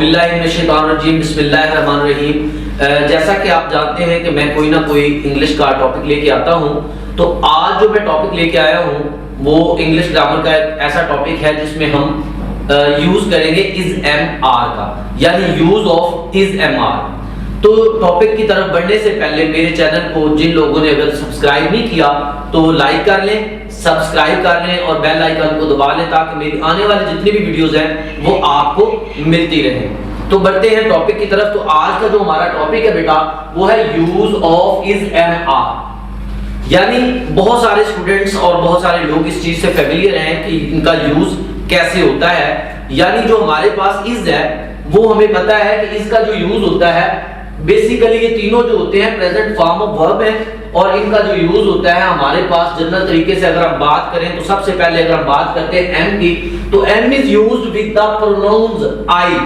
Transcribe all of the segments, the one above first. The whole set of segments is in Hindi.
औज़ुबिल्लाहिमिनश्शैतानिर्रजीम बिस्मिल्लाहिर्रहमानिर्रहीम। जैसा कि आप जानते हैं कि मैं कोई ना कोई इंग्लिश का टॉपिक लेके आता हूँ, तो आज जो मैं टॉपिक लेके आया हूँ वो इंग्लिश ग्रामर का एक ऐसा टॉपिक है जिसमें हम यूज करेंगे इज एम आर का, यानी use of is am are. तो टॉपिक की तरफ बढ़ने से पहले मेरे चैनल को जिन लोगों ने अगर सब्सक्राइब नहीं किया तो लाइक कर लें, सब्सक्राइब कर लें और बेल आइकन को दबा लें ताकि मेरी आने वाली जितनी भी वीडियोस हैं वो आपको मिलती रहे। तो बढ़ते हैं टॉपिक की तरफ। तो आज का जो हमारा टॉपिक है बेटा वो है use of is am are. यानी बहुत सारे स्टूडेंट्स और बहुत सारे लोग इस चीज से फेमिलियर हैं कि इनका यूज कैसे होता है। यानी जो हमारे पास इज है वो हमें पता है कि इसका जो यूज होता है बेसिकली ये तीनों जो होते हैं प्रेजेंट फॉर्म ऑफ वर्ब है, और इनका जो यूज होता है हमारे पास जनरल तरीके से अगर हम बात करें तो सबसे पहले अगर हम बात करते हैं एम की, तो M is used with the pronounce I,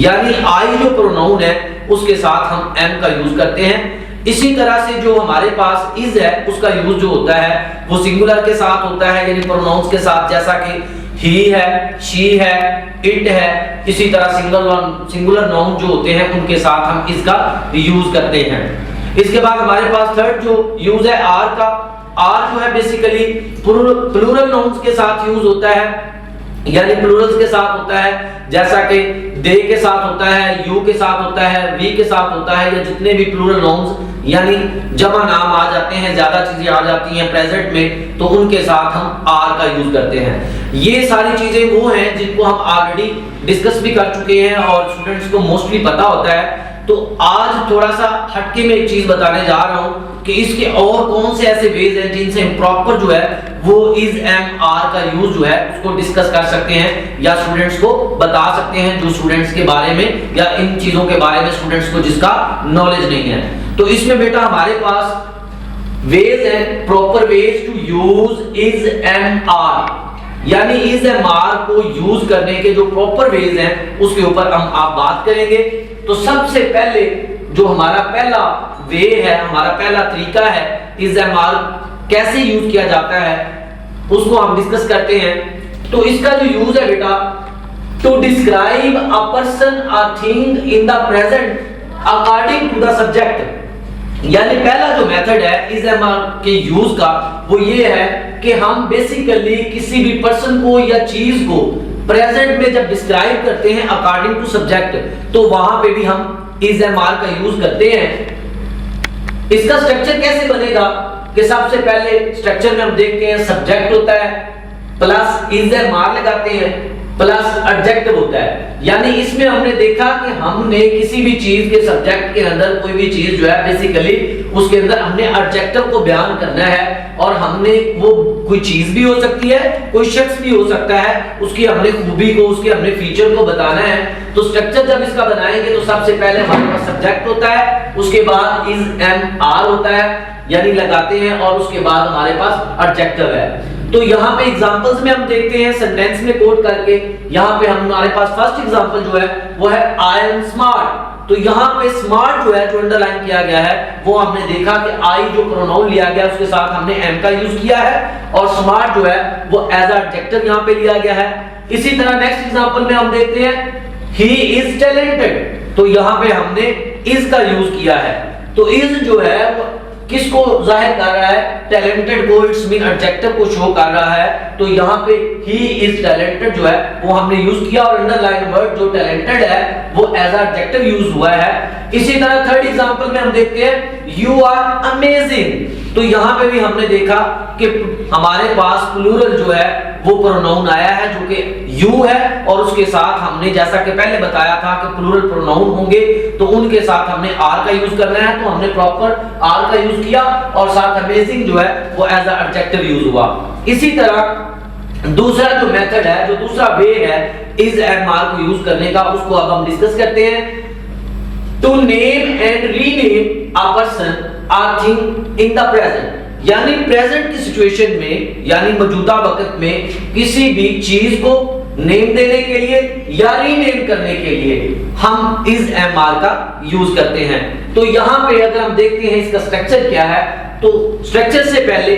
यानी आई जो प्रोनाउन है उसके साथ हम एम का यूज करते हैं। इसी तरह से जो हमारे पास इज है उसका यूज जो होता है वो सिंगुलर के साथ होता है, यानी प्रोनाउंस के साथ, जैसा कि ही है, शी है, इट है। इसी तरह सिंगुलर नाउन जो होते हैं उनके साथ हम इसका यूज करते हैं। इसके बाद हमारे पास थर्ड जो यूज है आर का। आर जो है बेसिकली प्लूरल नाउन्स के साथ यूज होता है, यानी प्लूरल्स के साथ होता है, जैसा कि दे के साथ होता है, यू के साथ होता है, वी के साथ होता है, या जितने भी प्लूरल नाउन्स यानी जमा नाम आ जाते हैं, ज्यादा चीजें आ जाती हैं प्रेजेंट में, तो उनके साथ हम आर का यूज करते हैं। ये सारी चीजें वो हैं जिनको हम ऑलरेडी डिस्कस भी कर चुके हैं और स्टूडेंट्स को मोस्टली पता होता है। तो आज थोड़ा सा हटके में एक चीज बताने जा रहा हूं कि इसके और कौन से ऐसे वेज हैं जिनसे हम प्रॉपर जो है वो इज एम आर का यूज जो है उसको डिस्कस कर सकते हैं या स्टूडेंट्स को बता सकते हैं, जो स्टूडेंट्स के बारे में या इन चीजों के बारे में स्टूडेंट्स को जिसका नॉलेज नहीं है। तो इसमें बेटा हमारे पास वेज है, proper ways to use is am are, यानी इज एम आर को यूज करने के जो प्रॉपर वेज हैं उसके ऊपर हम आप बात करेंगे। तो सबसे पहले जो हमारा पहला वे है, हमारा पहला तरीका है इज एम आर कैसे यूज किया जाता है उसको हम डिस्कस करते हैं। तो इसका जो यूज है बेटा, to describe a person a thing in the present according to the subject. यानी पहला जो मेथड है इज एम आर के यूज का वो ये है कि हम बेसिकली किसी भी पर्सन को या चीज को प्रेजेंट में जब डिस्क्राइब करते हैं अकॉर्डिंग टू सब्जेक्ट, तो वहां पे भी हम इज एम आर का यूज करते हैं। इसका स्ट्रक्चर कैसे बनेगा कि सबसे पहले स्ट्रक्चर में हम देखते हैं सब्जेक्ट होता है प्लस इज एम आर लगाते हैं प्लस एडजेक्टिव होता है। यानी इसमें हमने देखा कि हमने किसी भी चीज के सब्जेक्ट के अंदर कोई भी चीज जो है बेसिकली उसके अंदर हमने एडजेक्टिव को बयान करना है, और हमने वो कोई चीज भी हो सकती है, कोई शख्स भी हो सकता है, उसकी हमने खूबी को, उसके हमने फीचर को बताना है। तो स्ट्रक्चर जब इसका बनाएंगे तो सबसे पहले हमारे पास सब्जेक्ट होता है, उसके बाद इज एम आर होता है यानी लगाते हैं, और उसके बाद हमारे पास एडजेक्टिव है। तो यहाँ पे एग्जांपल्स में हम देखते हैं सेंटेंस में कोट करके। यहाँ पे हमारे पास फर्स्ट एग्जांपल जो है वो है आई एम स्मार्ट। तो यहाँ पे स्मार्ट जो है जो अंडरलाइन किया गया है वो हमने देखा कि आई जो प्रोनाउन लिया गया उसके साथ हमने एम का यूज किया है, और स्मार्ट जो है वो एज एडजेक्टिव यहाँ पे लिया गया है। इसी तरह नेक्स्ट एग्जांपल में हम देखते हैं ही इज टैलेंटेड। तो यहाँ पे हमने इज का यूज किया है। तो इज जो है वो किसको जाहिर कर रहा है? टैलेंटेड को, इट्स मीन एडजेक्टिव को शो कर रहा है। तो यहाँ पे ही इज टैलेंटेड जो है वो हमने यूज किया, और अंडरलाइन वर्ड जो टैलेंटेड है वो एज एडजेक्टिव यूज हुआ है। इसी तरह थर्ड एग्जांपल में हम देखते हैं यू आर अमेजिंग। तो यहाँ पे भी हमने देखा कि हमारे पास प्लूरल जो है वो प्रोनाउन आया है जो कि यू है, और उसके साथ हमने जैसा कि पहले बताया था कि प्लूरल प्रोनाउन होंगे तो उनके साथ हमने आर का यूज करना है। तो हमने प्रॉपर आर का यूज किया, और साथ अमेजिंग जो है वो एज एडजेक्टिव यूज हुआ। इसी तरह दूसरा जो मेथड है, जो दूसरा वे है इज एम आर को यूज करने का, उसको अब हम डिस्कस करते हैं। To name and rename a person or thing in the present, यानी प्रेजेंट की सिचुएशन में यानी मौजूदा वक्त में किसी भी चीज को नेम देने के लिए या रीनेम करने के लिए हम इज एम आर का यूज करते हैं। तो यहां पे अगर हम देखते हैं इसका स्ट्रक्चर क्या है, तो स्ट्रक्चर से पहले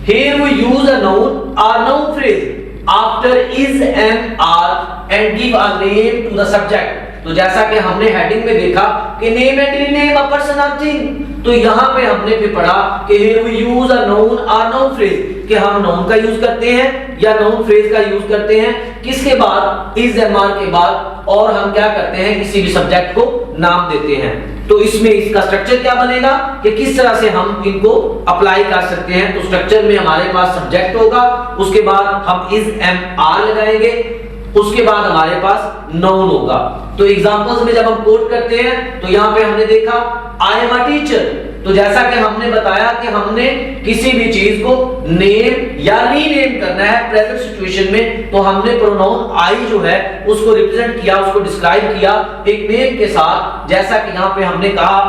here we use a noun or noun phrase after is am are and give a name to the subject। तो जैसा कि हमने हेडिंग में देखा कि name and rename a person और थिंग, तो यहाँ पे हमने फिर पढ़ा कि here we use a noun or noun phrase, कि हम noun का यूज करते हैं या noun phrase का यूज करते हैं किसके बाद, is MR के बाद, और हम क्या करते हैं किसी भी सब्जेक्ट को नाम देते हैं। तो इसमें इसका स्ट्रक्चर क्या बनेगा कि किस तरह से हम इनको अप्लाई कर सकते हैं। तो स्ट्रक्चर में हमारे पास सब्जेक्ट होगा, उसके बाद हम is MR लगाएंगे, उसके बाद हमारे पास नाउन होगा। तो एग्जांपल्स में जब हम कोट करते हैं तो यहाँ पे हमने देखा आई एम अ टीचर, तो जैसा कि हमने बताया कि हमने किसी भी चीज को नेम या रीनेम करना है प्रेजेंट सिचुएशन में, तो हमने प्रोनाउन आई जो है उसको रिप्रेजेंट किया, उसको डिस्क्राइब किया एक नेम के साथ। जैसा कि यहाँ पे हमने कहा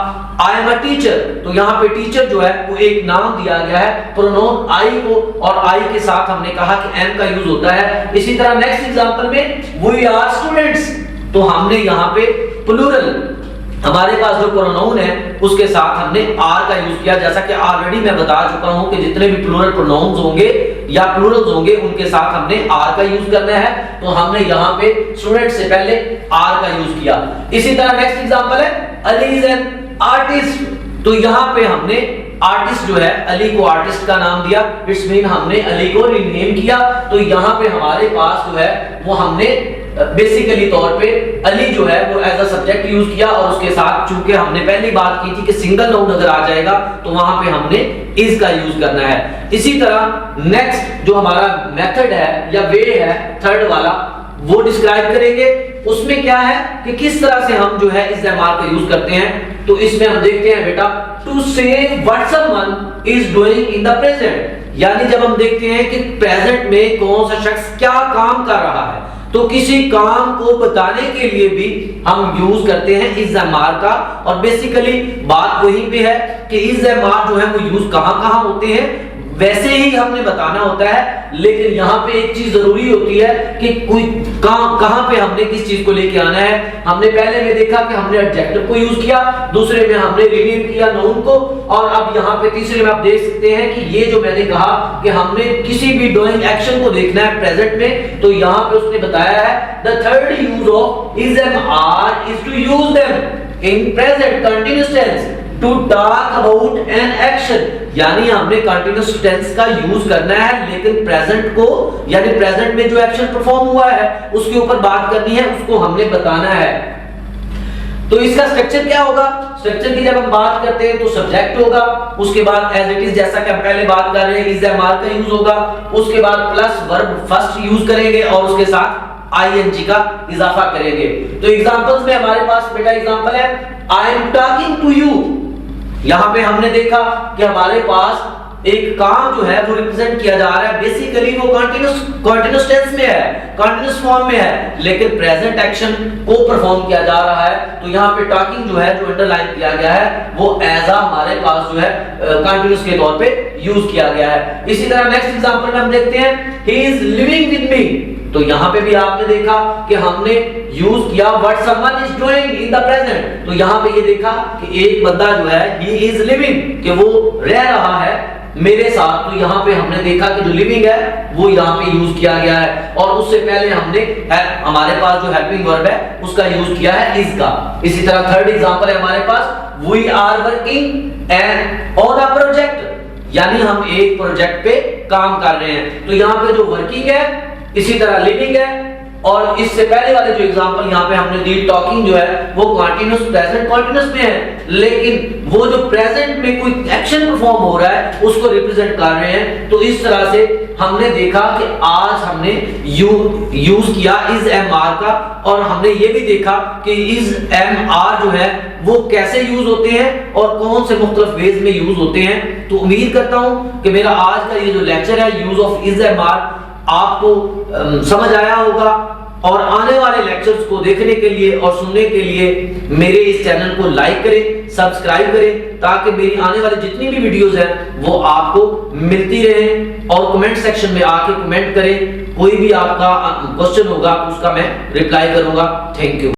आई एम अ टीचर, तो यहाँ पे टीचर जो है वो एक नाम दिया गया है प्रोनाउन आई को, और आई के साथ हमने कहा कि एम का यूज होता है। इसी तरह नेक्स्ट एग्जांपल में वी आर स्टूडेंट्स, तो हमने यहाँ पे प्लूरल हमारे पास जो प्रोनाउन है उसके साथ हमने आर का यूज किया। जैसा कि ऑलरेडी मैं बता चुका हूं कि जितने भी प्लूरल प्रोनाउंस होंगे या प्लूरल्स होंगे उनके साथ हमने आर का यूज करना है, तो हमने यहाँ पे स्टूडेंट से पहले आर का यूज किया। इसी तरह नेक्स्ट एग्जांपल है अली इज एन आर्टिस्ट, तो यहाँ पे हमने आर्टिस्ट जो है अली को आर्टिस्ट का नाम दिया, इट्स मीन हमने अली को रीनेम किया। तो यहाँ पे हमारे पास जो है वो हमने बेसिकली तौर पे अली जो है वो एज अ सब्जेक्ट यूज किया, और उसके साथ चूंकि हमने पहली बात की थी कि सिंगल नाउन अगर आ जाएगा तो वहां पे हमने इज का यूज करना है। इसी तरह नेक्स्ट जो हमारा मेथड है या वे है थर्ड वाला वो डिस्क्राइब करेंगे। उसमें क्या है कि किस तरह से हम जो है इस एमआर का यूज करते हैं। तो इसमें हम देखते हैं बेटा टू से what someone is doing in the present, यानी जब हम देखते हैं कि प्रेजेंट में कौन सा शख्स क्या काम कर रहा है, तो किसी काम को बताने के लिए भी हम यूज करते हैं इज एमआर का। और बेसिकली बात वहीं पे है कि इज एमआर जो है वो यूज कहां-कहां होते हैं वैसे ही हमने बताना होता है, लेकिन यहाँ पे एक चीज जरूरी होती है कि कोई कहां पे हमने किस चीज को लेके आना है। हमने पहले में देखा कि हमने एडजेक्टिव को यूज किया, दूसरे में हमने रीनेम किया नाउन को, और अब यहाँ पे तीसरे में आप देख सकते हैं कि ये जो मैंने कहा कि हमने किसी भी डूइंग एक्शन को देखना है प्रेजेंट में, तो यहाँ पे उसने बताया है the third use of is am are is to use them in present continuous tense to talk about an action, यानी हमने कंटीन्यूअस टेंस का यूज करना है, लेकिन प्रेजेंट को यानी प्रेजेंट में जो एक्शन परफॉर्म हुआ है उसके ऊपर बात करनी है, उसको हमने बताना है। तो इसका स्ट्रक्चर क्या होगा, स्ट्रक्चर की जब हम बात करते हैं तो सब्जेक्ट होगा, उसके बाद एज इट इज जैसा कि हम पहले बात कर रहे हैं इज एमआर का यूज होगा, उसके बाद प्लस वर्ब फर्स्ट यूज करेंगे और उसके साथ आईएनजी का इजाफा करेंगे। तो एग्जांपल्स में हमारे पास बेटा एग्जांपल है I am talking to you, यहां पे हमने देखा कि हमारे पास एक काम जो है वो रिप्रेजेंट किया जा रहा है, बेसिकली वो कंटीन्यूअस टेंस में है, कंटीन्यूअस फॉर्म में है, लेकिन प्रेजेंट एक्शन को परफॉर्म किया जा रहा है। तो यहाँ पे टॉकिंग जो है जो अंडरलाइन किया गया है वो एज अ हमारे पास जो है कंटीन्यूअस के तौर पे यूज किया गया है। इसी तरह नेक्स्ट एग्जांपल में हम देखते हैं he is living with me, तो यहाँ पे भी आपने देखा कि हमने यूज किया what someone is doing in the present, तो यहाँ पे ये देखा कि एक बंदा जो है ही इज लिविंग, कि वो रह रहा है मेरे साथ। तो यहाँ पे हमने देखा कि जो लिविंग है वो यहाँ पे यूज किया गया है, और उससे पहले हमने हमारे पास जो हेल्पिंग वर्ब है उसका यूज किया है इज का। इसी तरह थर्ड एग्जांपल है हमारे पास we are working and on a project, यानी हम एक प्रोजेक्ट पे काम कर रहे हैं। तो यहाँ पे जो वर्किंग है इसी तरह लिविंग है, और इससे पहले वाले जो एग्जांपल यहाँ पे हमने दी टॉकिंग जो है वो कंटीन्यूअस प्रेजेंट कंटीन्यूअस में है, लेकिन वो जो प्रेजेंट में कोई एक्शन परफॉर्म हो रहा है उसको रिप्रेजेंट कर रहे हैं। तो इस तरह से हमने देखा कि आज हमने यूज किया इज एमआर का, और हमने ये भी देखा कि इज एमआर जो है वो कैसे यूज होते हैं और कौन से मुख्तलिफ वेज में यूज होते हैं। तो उम्मीद करता हूं कि मेरा आज का ये जो लेक्चर है यूज ऑफ इज एमआर आपको समझ आया होगा, और आने वाले लेक्चर्स को देखने के लिए और सुनने के लिए मेरे इस चैनल को लाइक करें, सब्सक्राइब करें, ताकि मेरी आने वाली जितनी भी वीडियोस हैं वो आपको मिलती रहें। और कमेंट सेक्शन में आके कमेंट करें, कोई भी आपका क्वेश्चन होगा उसका मैं रिप्लाई करूंगा। Thank you.